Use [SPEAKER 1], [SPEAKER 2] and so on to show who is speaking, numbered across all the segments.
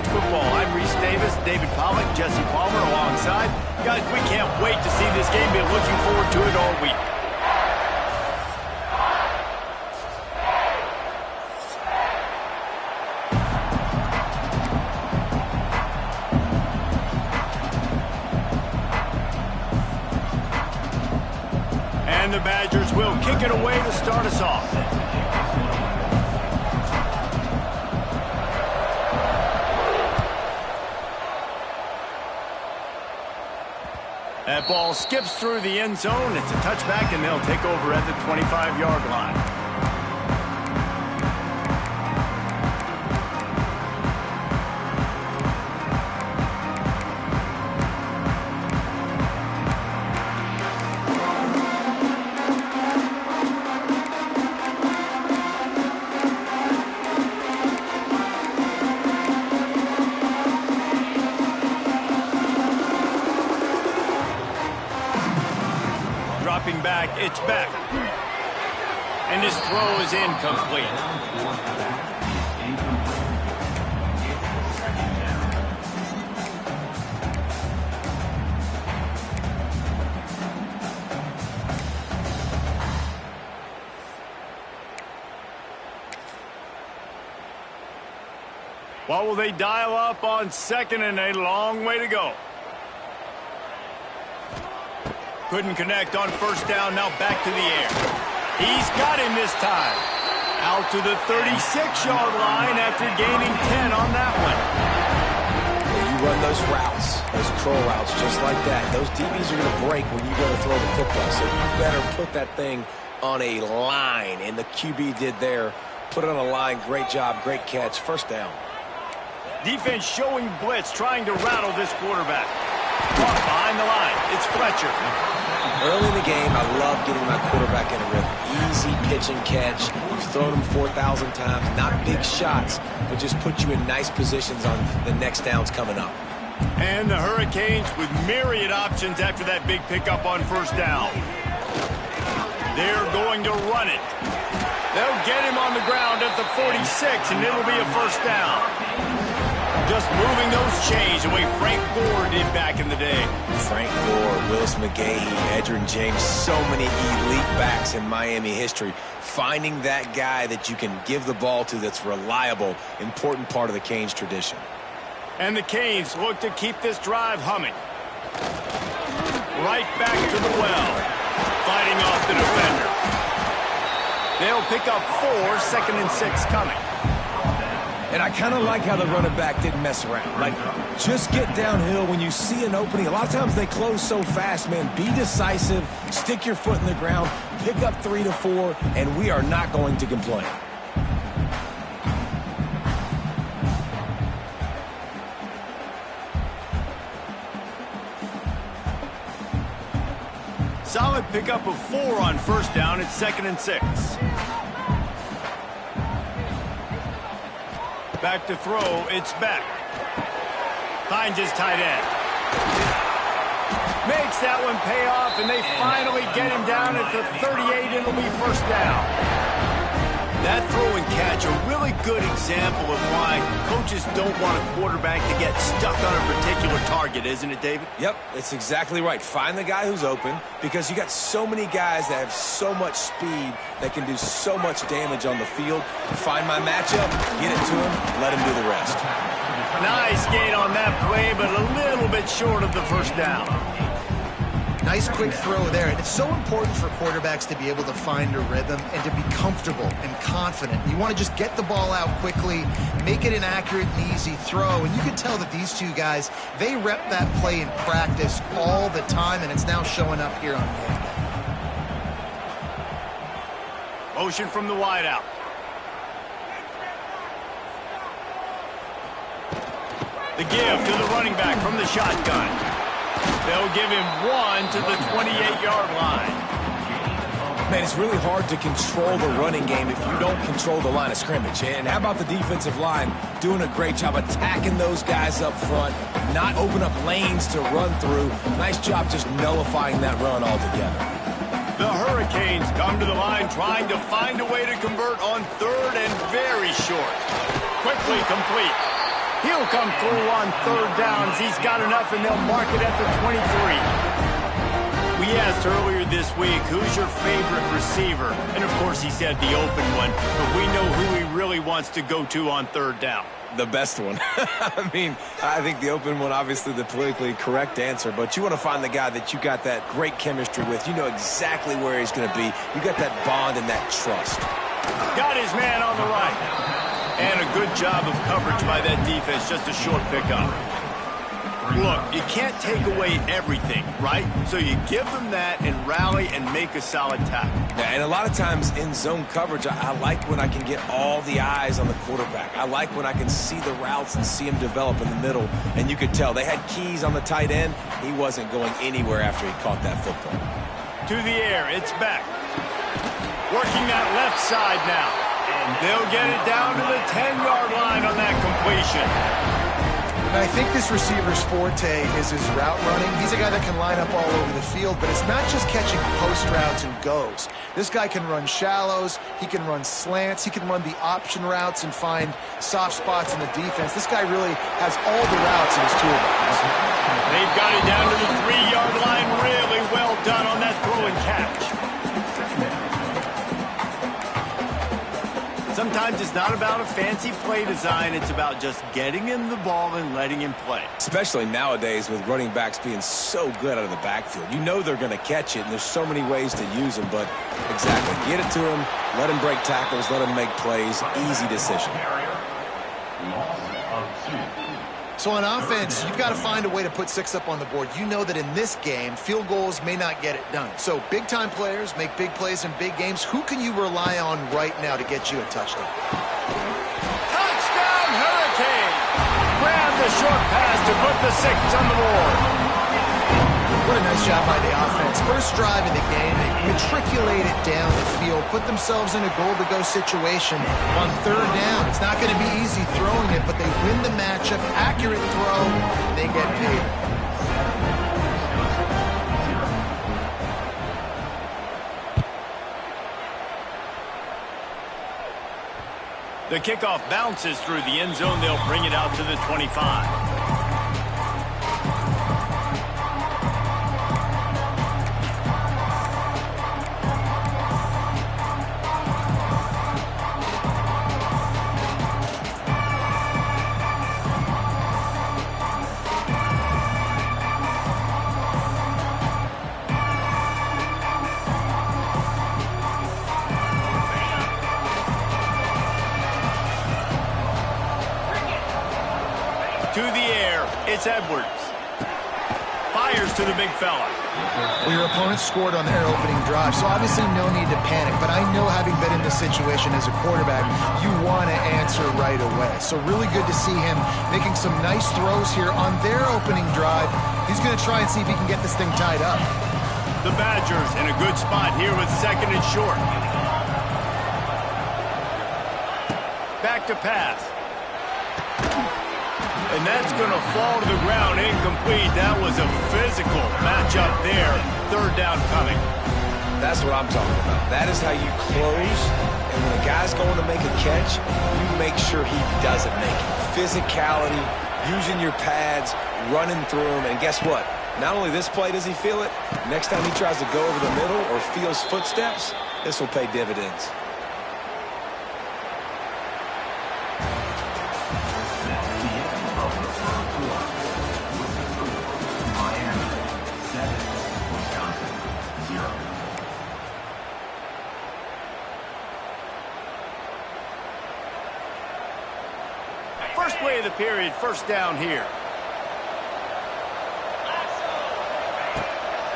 [SPEAKER 1] Football. I'm Reese Davis, David Pollack, Jesse Palmer alongside. Guys, we can't wait to see this game. Been looking forward to it all week. And the Badgers will kick it away to start us off. That ball skips through the end zone. It's a touchback, and they'll take over at the 25-yard line. Dropping back, it's back. And his throw is incomplete. What will they dial up on second and a long way to go? Couldn't connect on first down, now back to the air. He's got him this time. Out to the 36-yard line after gaining 10 on that one.
[SPEAKER 2] When you run those routes, those curl routes just like that, those DBs are going to break when you go to throw the football. So you better put that thing on a line, and the QB did there. Put it on a line, great job, great catch, first down.
[SPEAKER 1] Defense showing blitz, trying to rattle this quarterback. Caught behind the line, it's Fletcher.
[SPEAKER 2] Early in the game, I love getting my quarterback in a rhythm. Easy pitch and catch. You've thrown them 4,000 times. Not big shots, but just put you in nice positions on the next downs coming up.
[SPEAKER 1] And the Hurricanes with myriad options after that big pickup on first down. They're going to run it. They'll get him on the ground at the 46, and it'll be a first down. Just moving those chains the way Frank Gore did back in the day.
[SPEAKER 2] Frank Gore, Willis McGahee, Edgerrin James, so many elite backs in Miami history. Finding that guy that you can give the ball to that's reliable, important part of the Canes tradition.
[SPEAKER 1] And the Canes look to keep this drive humming. Right back to the well. Fighting off the defender. They'll pick up 4, second and 6 coming.
[SPEAKER 2] And I kind of like how the running back didn't mess around. Like, just get downhill when you see an opening. A lot of times they close so fast, man. Be decisive, stick your foot in the ground, pick up 3 to 4, and we are not going to complain.
[SPEAKER 1] Solid pickup of 4 on first down. It's second and 6. Back to throw, it's back. Finds his tight end. Makes that one pay off, and they finally get him down at the 38, and it'll be first down. That throw and catch, a really good example of why coaches don't want a quarterback to get stuck on a particular target, isn't it, David?
[SPEAKER 2] Yep, it's exactly right. Find the guy who's open, because you got so many guys that have so much speed that can do so much damage on the field. Find my matchup, get it to him, let him do the rest.
[SPEAKER 1] Nice gain on that play, but a little bit short of the first down.
[SPEAKER 3] Nice quick throw there. And it's so important for quarterbacks to be able to find a rhythm and to be comfortable and confident. You want to just get the ball out quickly, make it an accurate and easy throw. And you can tell that these two guys, they rep that play in practice all the time, and it's now showing up here on game.
[SPEAKER 1] Motion from the wideout. The give to the running back from the shotgun. They'll give him 1 to the 28-yard line.
[SPEAKER 2] Man, it's really hard to control the running game if you don't control the line of scrimmage. And how about the defensive line doing a great job attacking those guys up front, not open up lanes to run through. Nice job just nullifying that run altogether.
[SPEAKER 1] The Hurricanes come to the line trying to find a way to convert on third and very short. Quickly complete. He'll come through on third downs. He's got enough, and they'll mark it at the 23. We asked earlier this week, who's your favorite receiver? And, of course, he said the open one, but we know who he really wants to go to on third down.
[SPEAKER 2] The best one. I mean, I think the open one, obviously the politically correct answer, but you want to find the guy that you got that great chemistry with. You know exactly where he's going to be. You got that bond and that trust.
[SPEAKER 1] Got his man on the right. And a good job of coverage by that defense, just a short pickup. Look, you can't take away everything, right? So you give them that and rally and make a solid tackle.
[SPEAKER 2] Yeah, and a lot of times in zone coverage, I like when I can get all the eyes on the quarterback. I like when I can see the routes and see him develop in the middle. And you could tell they had keys on the tight end. He wasn't going anywhere after he caught that football.
[SPEAKER 1] To the air, it's back. Working that left side now. And they'll get it down to the 10-yard line on that completion.
[SPEAKER 3] I think this receiver's forte is his route running. He's a guy that can line up all over the field, but it's not just catching post routes and goes. This guy can run shallows, he can run slants, he can run the option routes and find soft spots in the defense. This guy really has all the routes in his toolbox.
[SPEAKER 1] They've got it down to the 3-yard line. Really well done on that throw and catch. Sometimes it's not about a fancy play design. It's about just getting him the ball and letting him play.
[SPEAKER 2] Especially nowadays with running backs being so good out of the backfield. You know they're going to catch it, and there's so many ways to use them. But exactly, get it to him, let him break tackles, let him make plays. Easy decision.
[SPEAKER 3] So on offense, you've got to find a way to put 6 up on the board. You know that in this game, field goals may not get it done. So big-time players make big plays in big games. Who can you rely on right now to get you a touchdown?
[SPEAKER 1] Touchdown, Hurricane! Grab the short pass to put the 6 on the board.
[SPEAKER 3] What a nice job by the offense. First drive of the game, they matriculate it down the field, put themselves in a goal-to-go situation on third down. It's not going to be easy throwing it, but they win the matchup. Accurate throw, they get paid.
[SPEAKER 1] The kickoff bounces through the end zone. They'll bring it out to the 25. To the air, it's Edwards. Fires to the big fella.
[SPEAKER 3] Well, your opponent scored on their opening drive, so obviously no need to panic. But I know, having been in this situation as a quarterback, you want to answer right away. So really good to see him making some nice throws here on their opening drive. He's going to try and see if he can get this thing tied up.
[SPEAKER 1] The Badgers in a good spot here with 2nd and short. Back to pass. And that's going to fall to the ground, incomplete. That was a physical matchup there. Third down coming.
[SPEAKER 2] That's what I'm talking about. That is how you close. And when a guy's going to make a catch, you make sure he doesn't make it. Physicality, using your pads, running through them. And guess what? Not only this play does he feel it, next time he tries to go over the middle or feels footsteps, this will pay dividends.
[SPEAKER 1] First play of the period, first down here.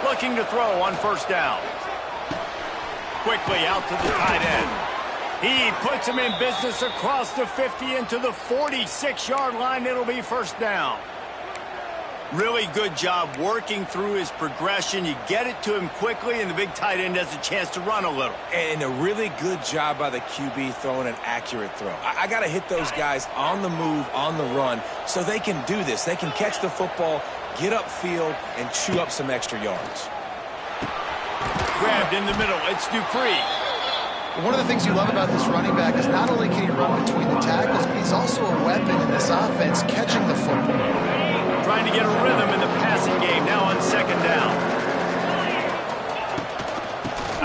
[SPEAKER 1] Looking to throw on first down. Quickly out to the tight end. He puts him in business across the 50 into the 46-yard line. It'll be first down. Really good job working through his progression. You get it to him quickly, and the big tight end has a chance to run a little.
[SPEAKER 2] And a really good job by the QB throwing an accurate throw. I got to hit those guys on the move, on the run, so they can do this. They can catch the football, get upfield, and chew up some extra yards.
[SPEAKER 1] Grabbed in the middle. It's Dupree.
[SPEAKER 3] One of the things you love about this running back is not only can he run between the tackles, but he's also a weapon in this offense catching the football.
[SPEAKER 1] Trying to get a rhythm in the passing game now on second down.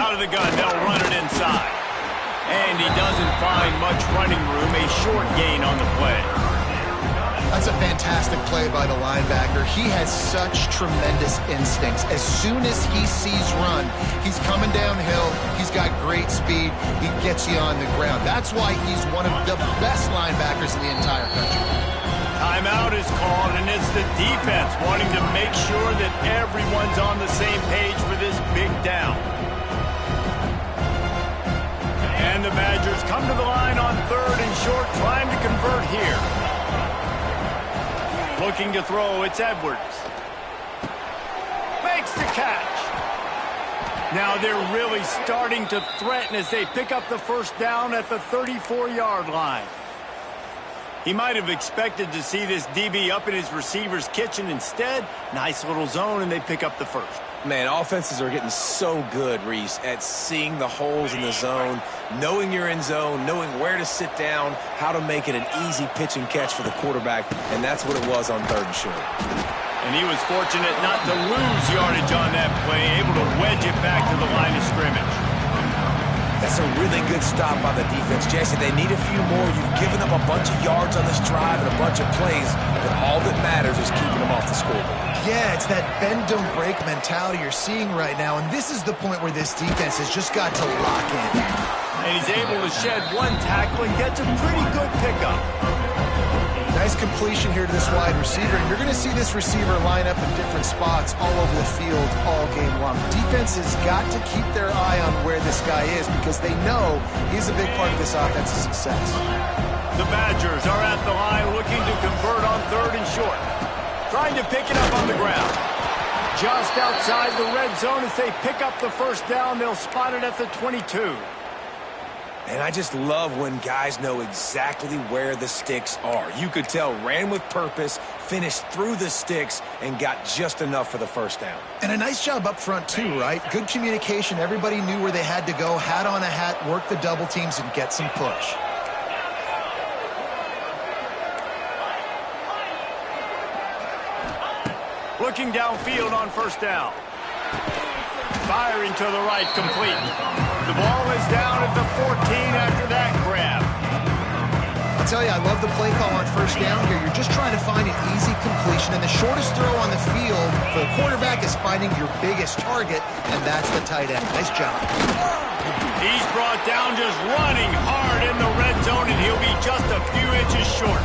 [SPEAKER 1] Out of the gun, they'll run it inside. And he doesn't find much running room, a short gain on the play.
[SPEAKER 3] That's a fantastic play by the linebacker. He has such tremendous instincts. As soon as he sees run, he's coming downhill. He's got great speed. He gets you on the ground. That's why he's one of the best linebackers in the entire country.
[SPEAKER 1] Timeout is called, and it's the defense wanting to make sure that everyone's on the same page for this big down. And the Badgers come to the line on 3rd and short, trying to convert here. Looking to throw, it's Edwards. Makes the catch. Now they're really starting to threaten as they pick up the first down at the 34-yard line. He might have expected to see this DB up in his receiver's kitchen. Instead, nice little zone, and they pick up the first.
[SPEAKER 2] Man, offenses are getting so good, Reese, at seeing the holes in the zone, knowing you're in zone, knowing where to sit down, how to make it an easy pitch and catch for the quarterback, and that's what it was on 3rd and short.
[SPEAKER 1] And he was fortunate not to lose yardage on that play, able to wedge it back to the line of scrimmage.
[SPEAKER 2] That's a really good stop by the defense, Jesse. They need a few more. You've given up a bunch of yards on this drive and a bunch of plays, but all that matters is keeping them off the scoreboard.
[SPEAKER 3] Yeah, it's that bend, don't break mentality you're seeing right now, and this is the point where this defense has just got to lock in.
[SPEAKER 1] And he's able to shed one tackle and gets a pretty good pickup.
[SPEAKER 3] Nice completion here to this wide receiver, and you're going to see this receiver line up in different spots all over the field all game long. Defense has got to keep their eye on where this guy is because they know he's a big part of this offense's success.
[SPEAKER 1] The Badgers are at the line looking to convert on 3rd and short. Trying to pick it up on the ground. Just outside the red zone as they pick up the first down. They'll spot it at the 22.
[SPEAKER 2] And I just love when guys know exactly where the sticks are. You could tell ran with purpose, finished through the sticks, and got just enough for the first down.
[SPEAKER 3] And a nice job up front too, right? Good communication. Everybody knew where they had to go, hat on a hat, work the double teams, and get some push.
[SPEAKER 1] Looking downfield on first down. Firing to the right, complete. The ball is down at the 14 after that grab.
[SPEAKER 3] I'll tell you, I love the play call on first down here. You're just trying to find an easy completion, and the shortest throw on the field for the quarterback is finding your biggest target, and that's the tight end. Nice job.
[SPEAKER 1] He's brought down just running hard in the red zone, and he'll be just a few inches short.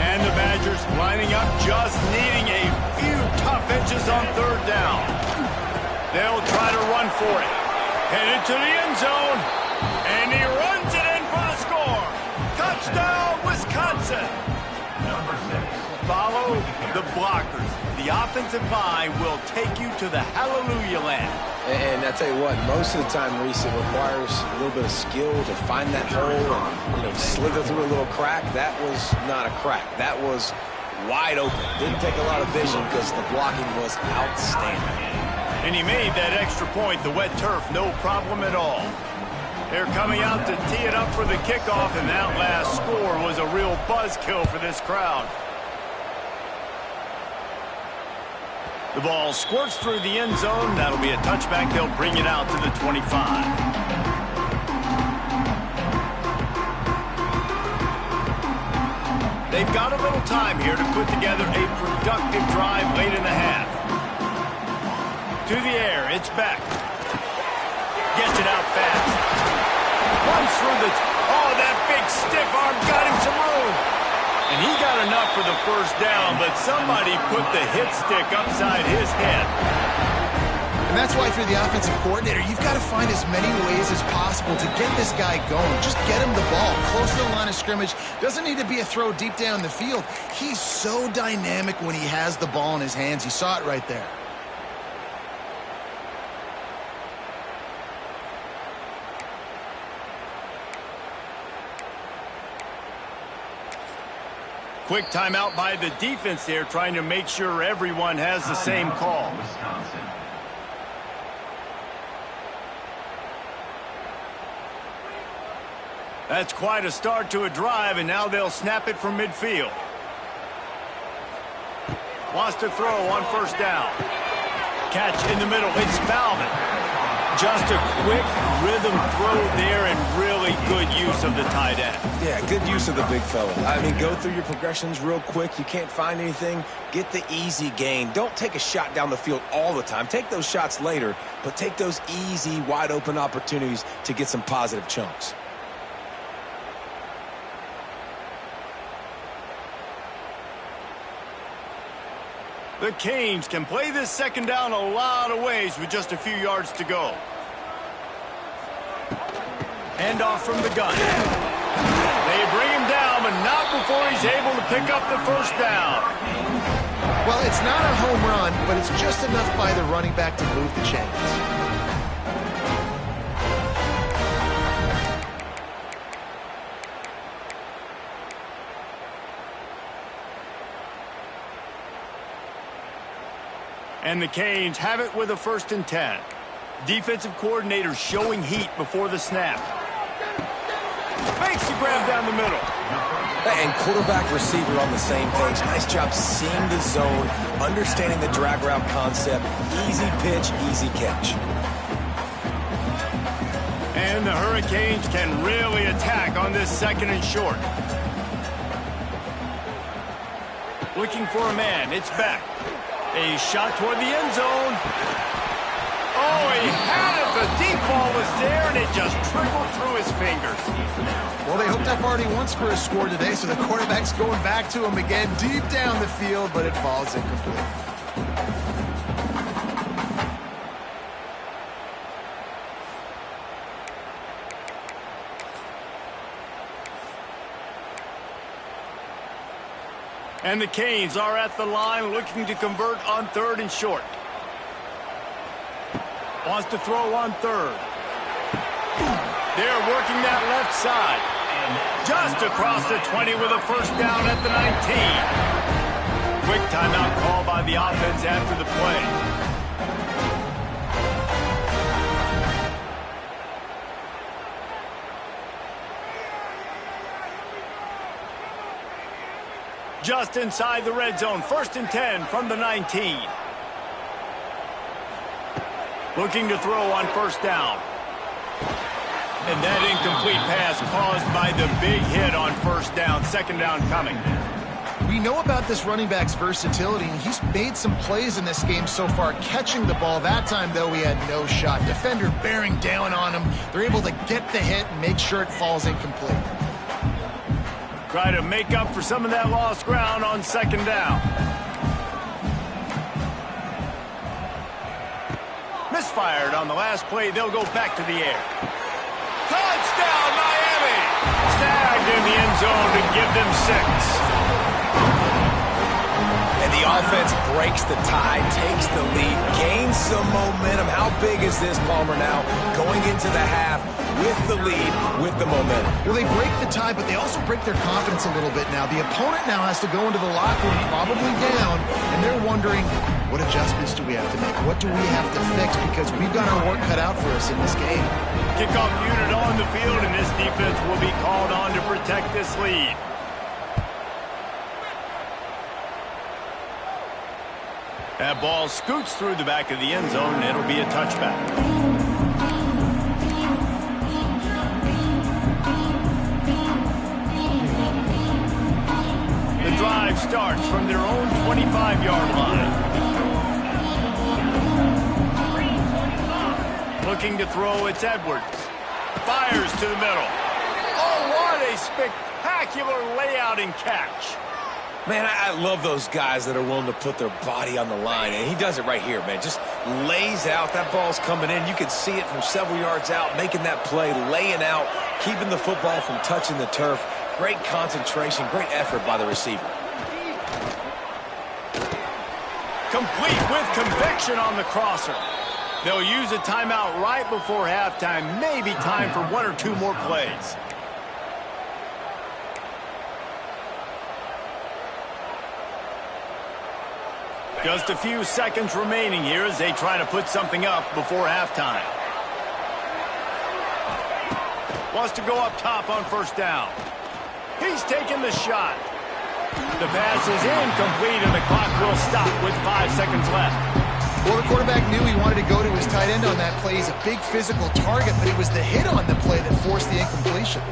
[SPEAKER 1] And the Badgers lining up, just needing a few tough inches on 3rd down. They'll try to run for it. Headed to the end zone, and he runs it in for the score. Touchdown, Wisconsin. Follow the blockers. The offensive line will take you to the hallelujah land.
[SPEAKER 2] And I tell you what, most of the time, Reese, it requires a little bit of skill to find that hole and, slither through a little crack. That was not a crack. That was wide open. Didn't take a lot of vision because the blocking was outstanding.
[SPEAKER 1] And he made that extra point, the wet turf, no problem at all. They're coming out to tee it up for the kickoff, and that last score was a real buzzkill for this crowd. The ball squirts through the end zone. That'll be a touchback. They'll bring it out to the 25. They've got a little time here to put together a productive drive late in the half. To the air, it's Beck. Gets it out fast. Runs through the... Oh, that big stiff arm got him some room. And he got enough for the first down, but somebody put the hit stick upside his head.
[SPEAKER 3] And that's why if you're the offensive coordinator, you've got to find as many ways as possible to get this guy going. Just get him the ball close to the line of scrimmage. Doesn't need to be a throw deep down the field. He's so dynamic when he has the ball in his hands. You saw it right there.
[SPEAKER 1] Quick timeout by the defense there, trying to make sure everyone has the same call. That's quite a start to a drive, and now they'll snap it from midfield. Wants to throw on first down. Catch in the middle. It's Bauman. Just a quick rhythm throw there and really good use of the tight end.
[SPEAKER 2] Yeah, good use of the big fella. I mean, go through your progressions real quick. You can't find anything. Get the easy gain. Don't take a shot down the field all the time. Take those shots later, but take those easy, wide-open opportunities to get some positive chunks.
[SPEAKER 1] The Canes can play this second down a lot of ways with just a few yards to go. Handoff from the gun. They bring him down, but not before he's able to pick up the first down.
[SPEAKER 3] Well, it's not a home run, but it's just enough by the running back to move the chains.
[SPEAKER 1] And the Canes have it with a 1st and 10. Defensive coordinator showing heat before the snap. Makes the grab down the middle.
[SPEAKER 2] And quarterback receiver on the same page. Nice job seeing the zone, understanding the drag route concept. Easy pitch, easy catch.
[SPEAKER 1] And the Hurricanes can really attack on this 2nd and short. Looking for a man. It's back. A shot toward the end zone. Oh, he had it. The deep ball was there, and it just trickled through his fingers.
[SPEAKER 3] Well, they hooked up already once for a score today, so the quarterback's going back to him again deep down the field, but it falls incomplete.
[SPEAKER 1] And the Canes are at the line looking to convert on 3rd and short. Wants to throw on 3rd. They're working that left side. Just across the 20 with a first down at the 19. Quick timeout call by the offense after the play. Just inside the red zone. 1st and 10 from the 19. Looking to throw on first down. And that incomplete pass caused by the big hit on first down. 2nd down coming.
[SPEAKER 3] We know about this running back's versatility, and he's made some plays in this game so far, catching the ball. That time, though, he had no shot. Defender bearing down on him. They're able to get the hit and make sure it falls incomplete.
[SPEAKER 1] Try to make up for some of that lost ground on 2nd down. Misfired on the last play. They'll go back to the air. Touchdown, Miami! Snagged in the end zone to give them 6.
[SPEAKER 2] And the offense breaks the tie, takes the lead, gains some momentum. How big is this, Palmer, now? Going into the half with the lead, with the momentum.
[SPEAKER 3] Well, they break the tie, but they also break their confidence a little bit now. The opponent now has to go into the locker room probably down, and they're wondering, what adjustments do we have to make? What do we have to fix? Because we've got our work cut out for us in this game.
[SPEAKER 1] Kickoff unit on the field, and this defense will be called on to protect this lead. That ball scoots through the back of the end zone, and it'll be a touchback. The drive starts from their own 25-yard line. Looking to throw, it's Edwards. Fires to the middle. Oh, what a spectacular layout and catch.
[SPEAKER 2] Man, I love those guys that are willing to put their body on the line, and he does it right here, man. Just lays out. That ball's coming in. You can see it from several yards out, making that play, laying out, keeping the football from touching the turf. Great concentration, great effort by the receiver.
[SPEAKER 1] Complete with conviction on the crosser. They'll use a timeout right before halftime. Maybe time for 1 or 2 more plays. Just a few seconds remaining here as they try to put something up before halftime. Wants to go up top on first down. He's taking the shot. The pass is incomplete, and the clock will stop with 5 seconds left.
[SPEAKER 3] Well, the quarterback knew he wanted to go to his tight end on that play. He's a big physical target, but it was the hit on the play that forced the incompletion.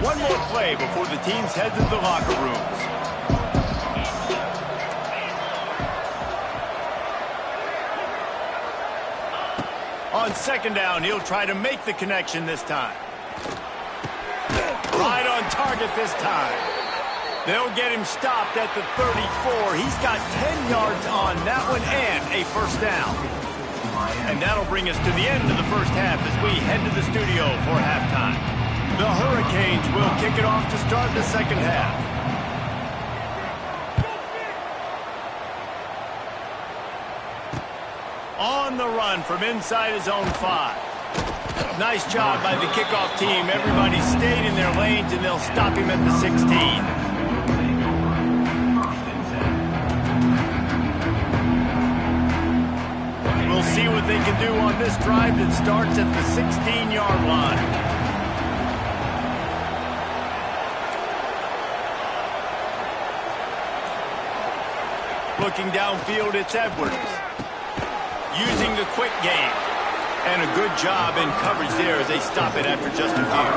[SPEAKER 1] One more play before the teams head to the locker rooms. On second down, he'll try to make the connection this time. Right on target this time. They'll get him stopped at the 34. He's got 10 yards on that one and a first down. And that'll bring us to the end of the first half as we head to the studio for halftime. The Hurricanes will kick it off to start the second half. On the run from inside his own 5. Nice job by the kickoff team. Everybody stayed in their lanes, and they'll stop him at the 16. We'll see what they can do on this drive that starts at the 16-yard line. Looking downfield, it's Edwards. Using the quick game. And a good job in coverage there as they stop it after just a few.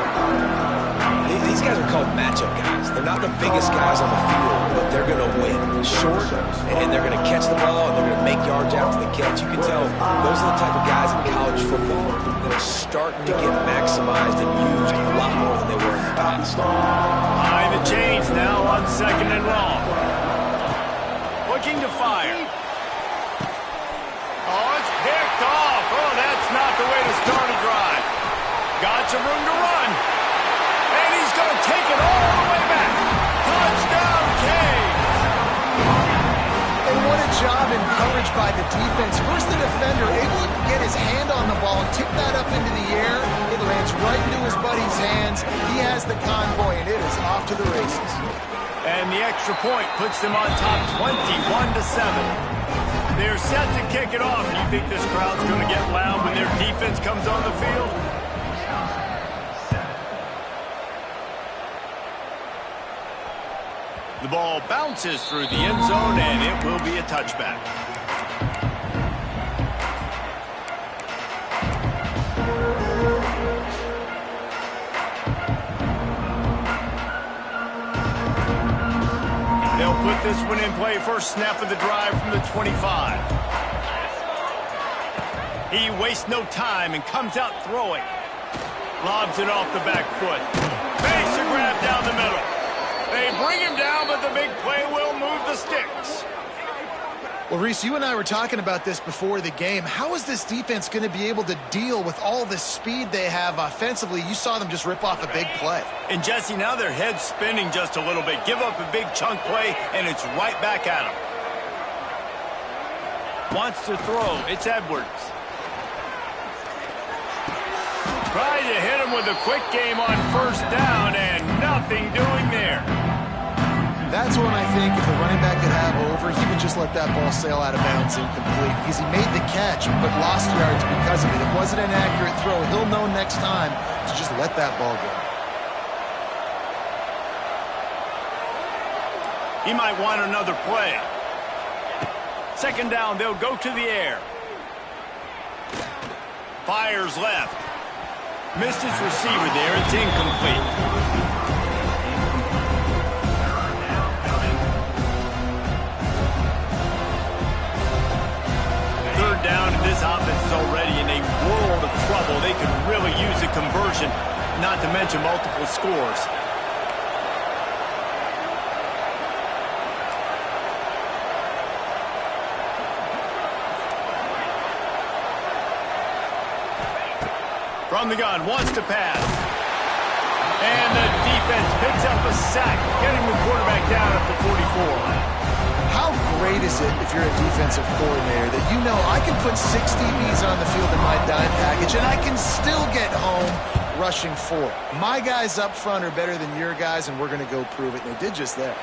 [SPEAKER 2] These guys are called matchup guys. They're not the biggest guys on the field, but they're going to win short, and they're going to catch the ball, and they're going to make yards after the catch. You can tell those are the type of guys in college football that are starting to get maximized and used a lot more than they were in the past.
[SPEAKER 1] Behind the chains now on second and long. Looking to fire. Oh, it's picked off. Oh, that's not the way to start a drive. Got some room to run. And he's going to take it all the way back. Touchdown, Canes.
[SPEAKER 3] And what a job in coverage by the defense. First the defender able to get his hand on the ball and tip that up into the air. It lands right into his buddy's hands. He has the convoy, and it is off to the races.
[SPEAKER 1] And the extra point puts them on top 21-7. They're set to kick it off. You think this crowd's going to get loud when their defense comes on the field? The ball bounces through the end zone, and it will be a touchback. They'll put this one in play. First snap of the drive from the 25. He wastes no time and comes out throwing. Lobs it off the back foot. Makes a grab down the middle. They bring him down, but the big play will move the sticks.
[SPEAKER 3] Well, Reese, you and I were talking about this before the game. How is this defense going to be able to deal with all the speed they have offensively? You saw them just rip off a big play.
[SPEAKER 1] And, Jesse, now their head's spinning just a little bit. Give up a big chunk play, and it's right back at them. Wants to throw. It's Edwards. Trying to hit him with a quick game on first down, and nothing doing there.
[SPEAKER 3] That's when I think if the running back could have over, he would just let that ball sail out of bounds incomplete. Because he made the catch, but lost yards because of it. It wasn't an accurate throw. He'll know next time to just let that ball go.
[SPEAKER 1] He might want another play. Second down, they'll go to the air. Fires left. Missed his receiver there. It's incomplete. Down, and this offense is already in a world of trouble. They could really use a conversion, not to mention multiple scores. From the gun, wants to pass. And the defense picks up a sack, getting the quarterback down at the 44.
[SPEAKER 3] How great is it if you're a defensive coordinator that you know I can put 6 DBs on the field in my dime package and I can still get home rushing 4. My guys up front are better than your guys, and we're going to go prove it. And they did just that.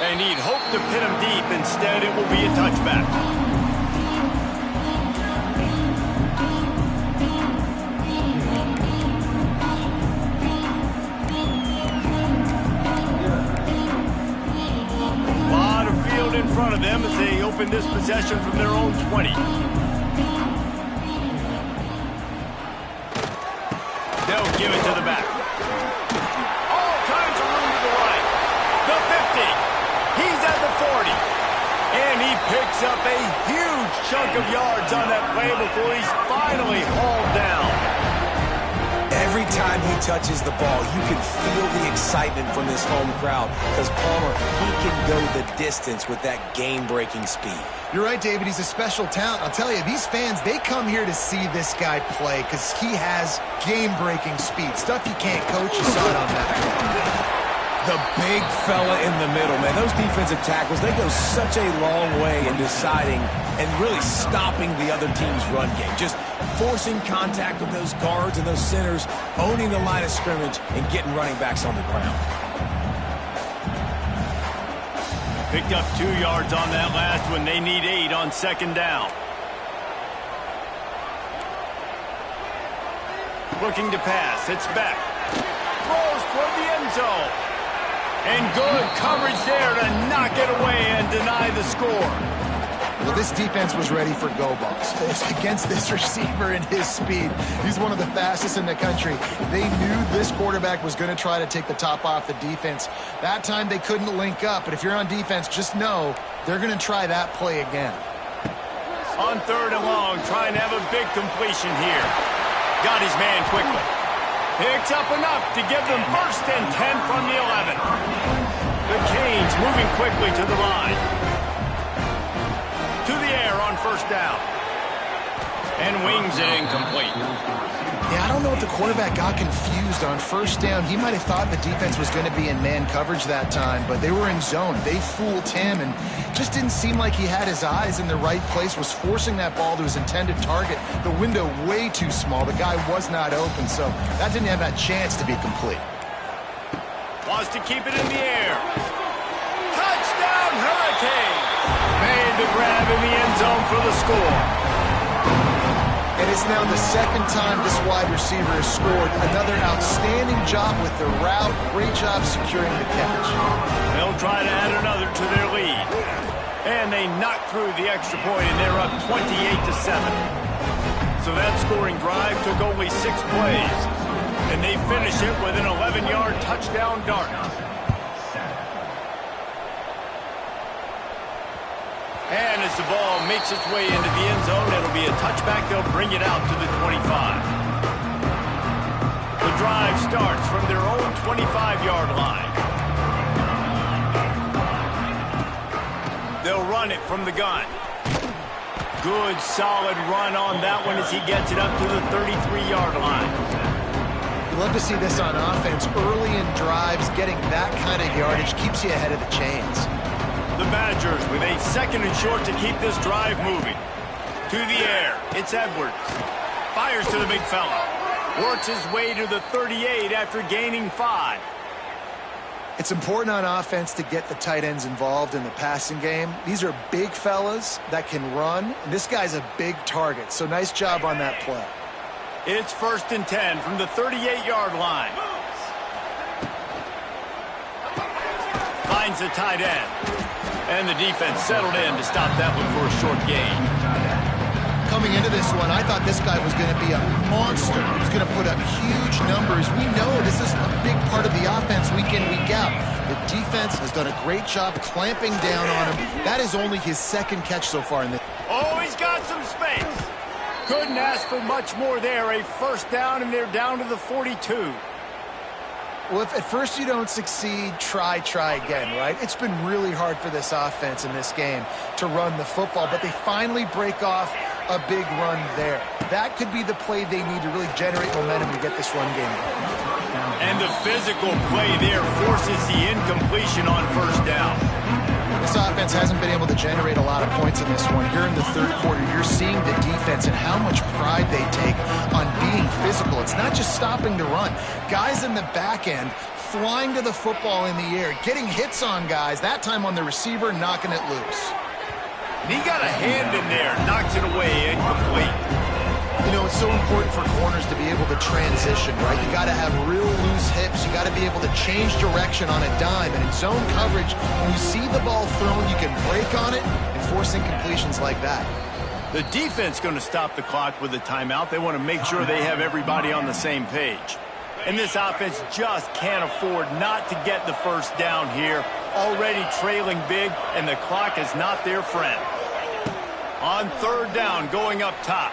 [SPEAKER 1] And he'd hope to pin him deep. Instead, it will be a touchback. A lot of field in front of them as they open this possession from their own 20. They'll give it to the back. All kinds of room to the right. The 50. He's at the 40. And he picks up a huge chunk of yards on that play before he's finally hauled down.
[SPEAKER 2] Every time he touches the ball, you can feel the excitement from this home crowd because Palmer, he can go the distance with that game-breaking speed.
[SPEAKER 3] You're right, David. He's a special talent. I'll tell you, these fans, they come here to see this guy play because he has game-breaking speed. Stuff you can't coach. You saw it on that.
[SPEAKER 2] The big fella in the middle, man. Those defensive tackles, they go such a long way in deciding and really stopping the other team's run game. Just forcing contact with those guards and those centers, owning the line of scrimmage, and getting running backs on the ground.
[SPEAKER 1] Picked up 2 yards on that last one. They need 8 on second down. Looking to pass. It's back. Throws toward the end zone. And good coverage there to knock it away and deny the score.
[SPEAKER 3] Well, this defense was ready for go balls. Against this receiver and his speed, he's one of the fastest in the country. They knew this quarterback was going to try to take the top off the defense. That time they couldn't link up, but if you're on defense, just know they're going to try that play again.
[SPEAKER 1] On 3rd and long, trying to have a big completion here. Got his man quickly. Picks up enough to give them 1st and 10 from the 11. The Canes moving quickly to the line. To the air on 1st down. And wings it incomplete.
[SPEAKER 3] Yeah, I don't know if the quarterback got confused on 1st down. He might have thought the defense was going to be in man coverage that time, but they were in zone. They fooled him and just didn't seem like he had his eyes in the right place, was forcing that ball to his intended target. The window way too small. The guy was not open, so that didn't have that chance to be complete.
[SPEAKER 1] Wants to keep it in the air. Touchdown, Hurricane! Made the grab in the end zone for the score.
[SPEAKER 3] And it's now the 2nd time this wide receiver has scored. Another outstanding job with the route. Great job securing the catch.
[SPEAKER 1] They'll try to add another to their lead. And they knock through the extra point, and they're up 28-7. So that scoring drive took only 6 plays. And they finish it with an 11-yard touchdown dart. And as the ball makes its way into the end zone, it'll be a touchback. They'll bring it out to the 25. The drive starts from their own 25-yard line. They'll run it from the gun. Good, solid run on that one as he gets it up to the 33-yard line.
[SPEAKER 3] You love to see this on offense. Early in drives, getting that kind of yardage keeps you ahead of the chains.
[SPEAKER 1] The Badgers with a 2nd and short to keep this drive moving. To the air, it's Edwards. Fires to the big fella. Works his way to the 38 after gaining 5.
[SPEAKER 3] It's important on offense to get the tight ends involved in the passing game. These are big fellas that can run. And this guy's a big target, so nice job on that play.
[SPEAKER 1] It's 1st and 10 from the 38-yard line. Finds the tight end. And the defense settled in to stop that one for a short gain.
[SPEAKER 3] Coming into this one, I thought this guy was going to be a monster. He was going to put up huge numbers. We know this is a big part of the offense week in, week out. The defense has done a great job clamping down on him. That is only his 2nd catch so far in this.
[SPEAKER 1] Oh, he's got some space. Couldn't ask for much more there. A 1st down, and they're down to the 42.
[SPEAKER 3] Well, if at first you don't succeed, try again, right? It's been really hard for this offense in this game to run the football, but they finally break off a big run there. That could be the play they need to really generate momentum to get this run game going.
[SPEAKER 1] And the physical play there forces the incompletion on 1st down.
[SPEAKER 3] This offense hasn't been able to generate a lot of points in this one. Here in the third quarter, you're seeing the defense and how much pride they take on being physical. It's not just stopping the run. Guys in the back end flying to the football in the air, getting hits on guys, that time on the receiver, knocking it loose.
[SPEAKER 1] And he got a hand in there, knocks it away, incomplete.
[SPEAKER 3] You know, it's so important for corners to be able to transition, right? You got to have real loose hips. You got to be able to change direction on a dime. And in zone coverage, when you see the ball thrown, you can break on it and force incompletions like that.
[SPEAKER 1] The defense going to stop the clock with a timeout. They want to make sure they have everybody on the same page. And this offense just can't afford not to get the first down here. Already trailing big, and the clock is not their friend. On third down, going up top.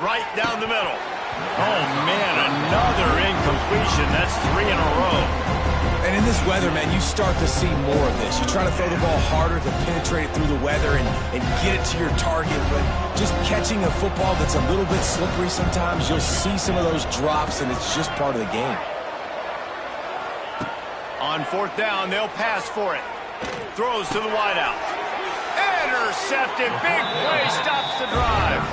[SPEAKER 1] Right down the middle. Oh, man, another incompletion. That's 3 in a row.
[SPEAKER 2] And in this weather, man, you start to see more of this. You try to throw the ball harder to penetrate it through the weather and get it to your target, but just catching a football that's a little bit slippery sometimes, you'll see some of those drops, and it's just part of the game.
[SPEAKER 1] On fourth down, they'll pass for it. Throws to the wideout. Intercepted. Big play stops the drive.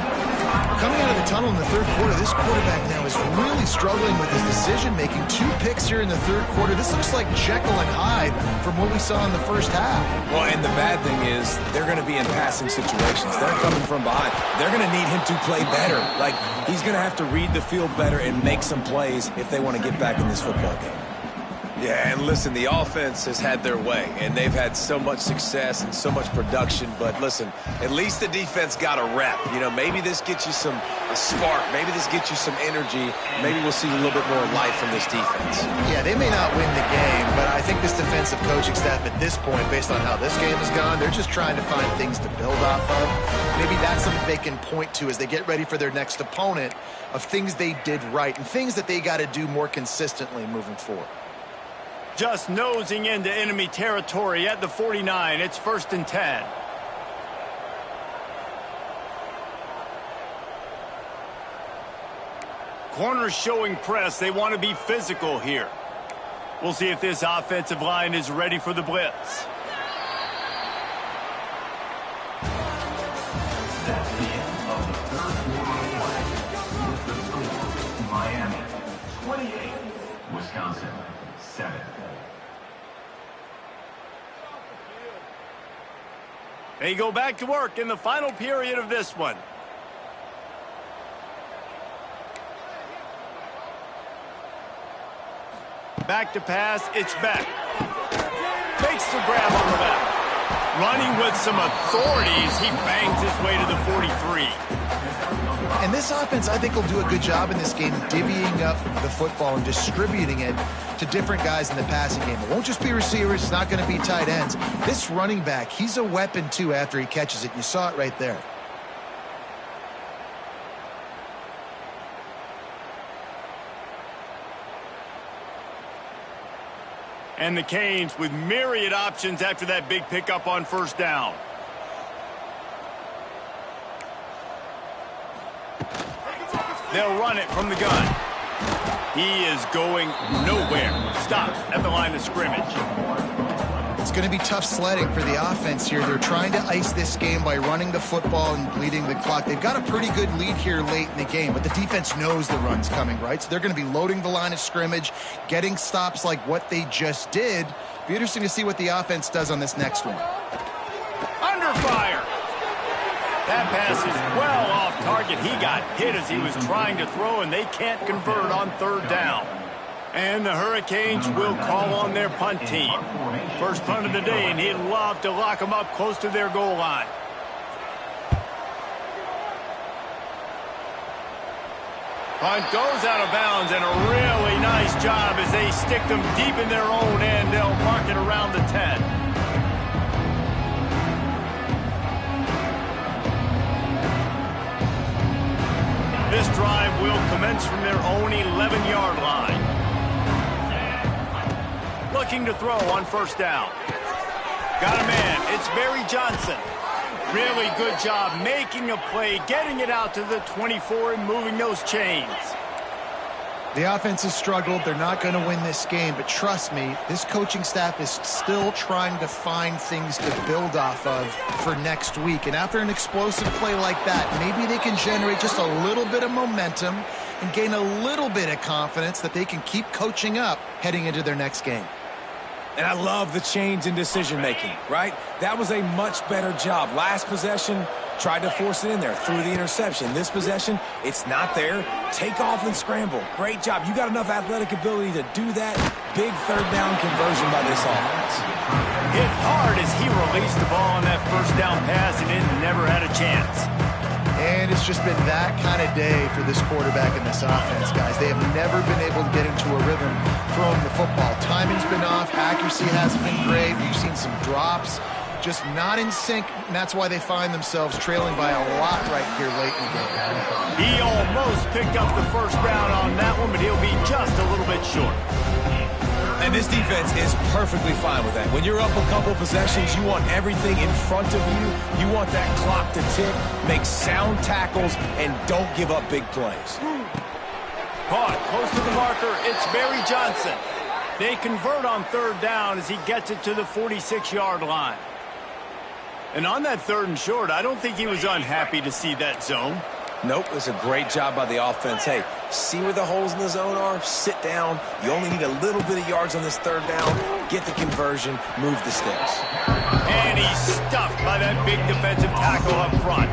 [SPEAKER 3] Coming out of the tunnel in the third quarter, this quarterback now is really struggling with his decision-making. 2 picks here in the third quarter. This looks like Jekyll and Hyde from what we saw in the first half.
[SPEAKER 2] Well, and the bad thing is they're going to be in passing situations. They're coming from behind. They're going to need him to play better. Like, he's going to have to read the field better and make some plays if they want to get back in this football game.
[SPEAKER 4] Yeah, and listen, the offense has had their way, and they've had so much success and so much production. But listen, at least the defense got a rep. You know, maybe this gets you a spark. Maybe this gets you some energy. Maybe we'll see a little bit more life from this defense.
[SPEAKER 3] Yeah, they may not win the game, but I think this defensive coaching staff at this point, based on how this game has gone, they're just trying to find things to build off of. Maybe that's something they can point to as they get ready for their next opponent of things they did right and things that they got to do more consistently moving forward.
[SPEAKER 1] Just nosing into enemy territory at the 49. It's 1st and 10. Corners showing press. They want to be physical here. We'll see if this offensive line is ready for the blitz.
[SPEAKER 5] That's the end of the third quarter. Miami 28, Wisconsin 7.
[SPEAKER 1] They go back to work in the final period of this one. Back to pass, it's Beck. Makes the grab on the left. Running with some authorities, he bangs his way to the 43.
[SPEAKER 3] And this offense, I think, will do a good job in this game divvying up the football and distributing it to different guys in the passing game. It won't just be receivers. It's not going to be tight ends. This running back, he's a weapon, too, after he catches it. You saw it right there.
[SPEAKER 1] And the Canes with myriad options after that big pickup on first down. They'll run it from the gun. He is going nowhere. Stops at the line of scrimmage.
[SPEAKER 3] It's going to be tough sledding for the offense here. They're trying to ice this game by running the football and bleeding the clock. They've got a pretty good lead here late in the game, but the defense knows the run's coming, right? So they're going to be loading the line of scrimmage, getting stops like what they just did. Be interesting to see what the offense does on this next one.
[SPEAKER 1] Under fire. That pass is well off target. He got hit as he was trying to throw, and they can't convert on third down. And the Hurricanes will call on their punt team. First punt of the day, and he'd love to lock them up close to their goal line. Punt goes out of bounds, and a really nice job as they stick them deep in their own end. They'll mark it around the 10. This drive will commence from their own 11-yard line. Looking to throw on first down. Got a man. It's Barry Johnson. Really good job making a play, getting it out to the 24 and moving those chains.
[SPEAKER 3] The offense has struggled. They're not going to win this game, but trust me, this coaching staff is still trying to find things to build off of for next week. And after an explosive play like that, maybe they can generate just a little bit of momentum and gain a little bit of confidence that they can keep coaching up heading into their next game.
[SPEAKER 2] And I love the change in decision-making, right? That was a much better job. Last possession, tried to force it in there, threw the interception. This possession, it's not there. Take off and scramble. Great job. You got enough athletic ability to do that. Big third down conversion by this offense.
[SPEAKER 1] Hit hard as he released the ball on that first down pass and it never had a chance.
[SPEAKER 3] And it's just been that kind of day for this quarterback and this offense, guys. They have never been able to get into a rhythm throwing the football. Timing's been off. Accuracy hasn't been great. We've seen some drops. Just not in sync, and that's why they find themselves trailing by a lot right here late in the game.
[SPEAKER 1] He almost picked up the first down on that one, but he'll be just a little bit short.
[SPEAKER 2] And this defense is perfectly fine with that. When you're up a couple possessions, you want everything in front of you. You want that clock to tick, make sound tackles, and don't give up big plays.
[SPEAKER 1] Caught close to the marker. It's Barry Johnson. They convert on third down as he gets it to the 46-yard line. And on that third and short, I don't think he was unhappy to see that zone.
[SPEAKER 4] Nope, it's a great job by the offense. Hey, see where the holes in the zone are? Sit down. You only need a little bit of yards on this third down. Get the conversion. Move the sticks.
[SPEAKER 1] And he's stuffed by that big defensive tackle up front.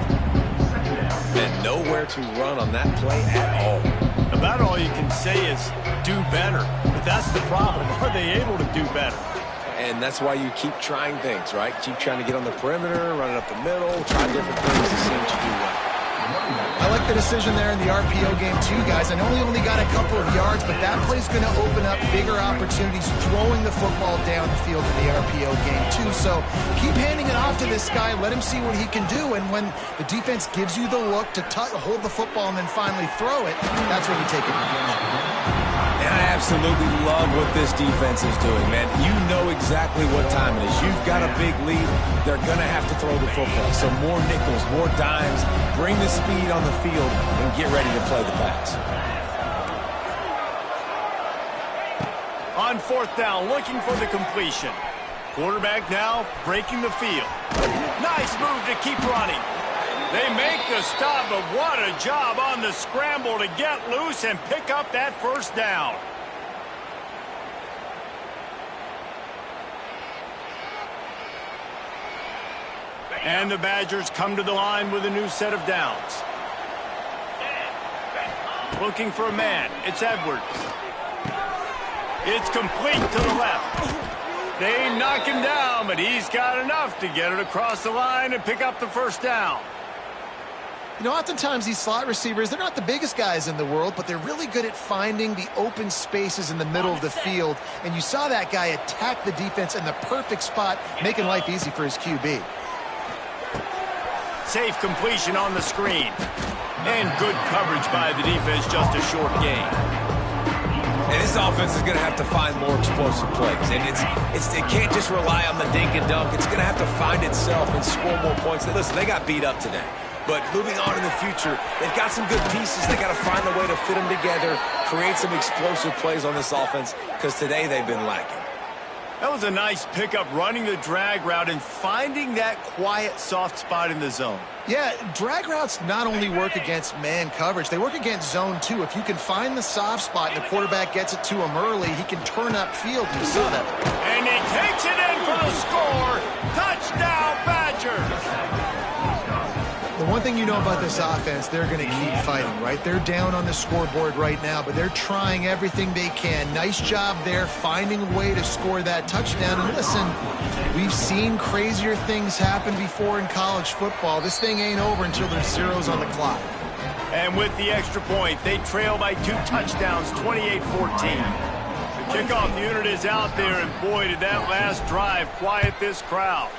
[SPEAKER 4] And nowhere to run on that play at all.
[SPEAKER 1] About all you can say is do better. But that's the problem. Are they able to do better?
[SPEAKER 4] And that's why you keep trying things, right? Keep trying to get on the perimeter, run it up the middle, try different things to see what you do well.
[SPEAKER 3] I like the decision there in the RPO game too, guys. I know he only got a couple of yards, but that play's going to open up bigger opportunities throwing the football down the field in the RPO game too. So keep handing it off to this guy. Let him see what he can do. And when the defense gives you the look to hold the football and then finally throw it, that's when you take it.
[SPEAKER 2] And I absolutely love what this defense is doing, man. You know exactly what time it is. You've got a big lead. They're going to have to throw the football. So more nickels, more dimes. Bring the speed on the field and get ready to play the pass.
[SPEAKER 1] On fourth down, looking for the completion. Quarterback now breaking the field. Nice move to keep running. They make the stop, but what a job on the scramble to get loose and pick up that first down. And the Badgers come to the line with a new set of downs. Looking for a man. It's Edwards. It's complete to the left. They knock him down, but he's got enough to get it across the line and pick up the first down.
[SPEAKER 3] You know, oftentimes these slot receivers, they're not the biggest guys in the world, but they're really good at finding the open spaces in the middle of the field. And you saw that guy attack the defense in the perfect spot, making life easy for his QB.
[SPEAKER 1] Safe completion on the screen. And good coverage by the defense, just a short gain.
[SPEAKER 4] And this offense is going to have to find more explosive plays. And it can't just rely on the dink and dunk. It's going to have to find itself and score more points. Listen, they got beat up today. But moving on in the future, they've got some good pieces. They got to find a way to fit them together, create some explosive plays on this offense, because today they've been lacking.
[SPEAKER 1] That was a nice pickup, running the drag route and finding that quiet, soft spot in the zone.
[SPEAKER 3] Yeah, drag routes not only work against man coverage, they work against zone too. If you can find the soft spot and the quarterback gets it to him early, he can turn upfield, and you saw that.
[SPEAKER 1] And he takes it in for the score. Touchdown, Badgers!
[SPEAKER 3] The one thing you know about this offense, they're going to keep fighting, right? They're down on the scoreboard right now, but they're trying everything they can. Nice job there, finding a way to score that touchdown. And listen, we've seen crazier things happen before in college football. This thing ain't over until there's zeros on the clock.
[SPEAKER 1] And with the extra point, they trail by 2 touchdowns, 28-14. The kickoff unit is out there, and boy, did that last drive quiet this crowd.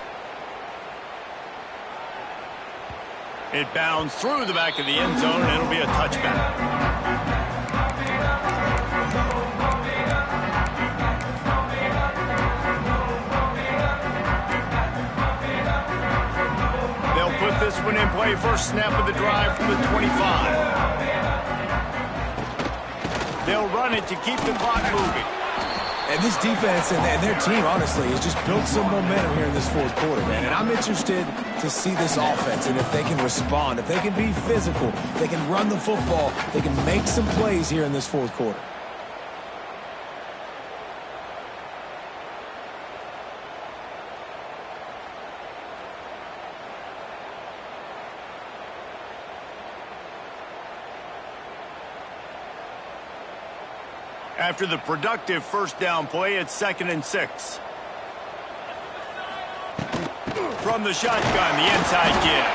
[SPEAKER 1] It bounds through the back of the end zone, and it'll be a touchback. They'll put this one in play. First snap of the drive from the 25. They'll run it to keep the clock moving.
[SPEAKER 2] And this defense and their team, honestly, has just built some momentum here in this fourth quarter, man. And I'm interested to see this offense and if they can respond, if they can be physical, they can run the football, they can make some plays here in this fourth quarter.
[SPEAKER 1] After the productive first down play, it's 2nd and 6. From the shotgun, the inside give.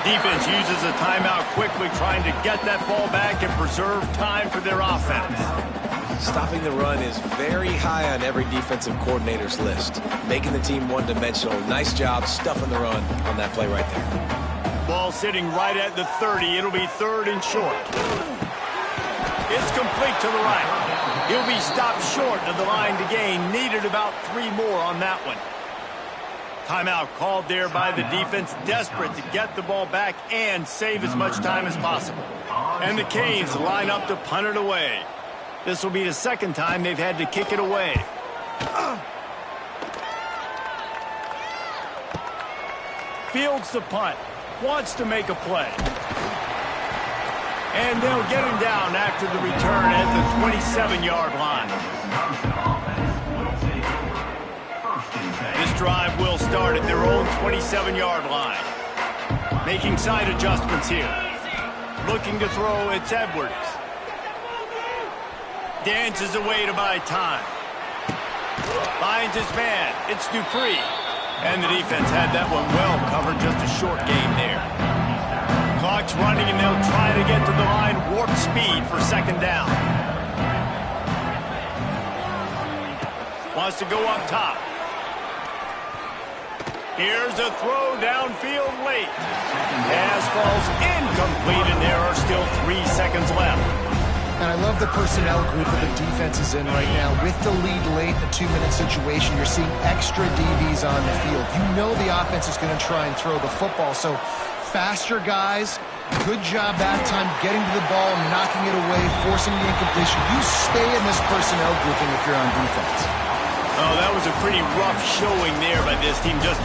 [SPEAKER 1] Defense uses a timeout quickly, trying to get that ball back and preserve time for their offense.
[SPEAKER 4] Stopping the run is very high on every defensive coordinator's list. Making the team one-dimensional. Nice job stuffing the run on that play right there.
[SPEAKER 1] Ball sitting right at the 30. It'll be 3rd and short. It's complete to the right. He'll be stopped short of the line to gain. Needed about 3 more on that one. Timeout called there by the defense, desperate to get the ball back and save as much time as possible. And the Canes line up to punt it away. This will be the 2nd time they've had to kick it away. Fields the punt. Wants to make a play. And they'll get him down after the return at the 27-yard line. This drive will start at their own 27-yard line. Making side adjustments here. Looking to throw, it's Edwards. Dances away to buy time. Finds his man, it's Dupree. And the defense had that one well covered, just a short game there. Clock's running, and they'll try to get to the line, warp speed for 2nd down. Wants to go up top. Here's a throw downfield late. Pass falls incomplete, and there are still 3 seconds left.
[SPEAKER 3] And I love the personnel group that the defense is in right now. With the lead late in a 2-minute situation, you're seeing extra DBs on the field. You know the offense is going to try and throw the football, so faster guys, good job that time getting to the ball, knocking it away, forcing the incompletion. You stay in this personnel grouping if you're on defense.
[SPEAKER 1] Oh, that was a pretty rough showing there by this team. Just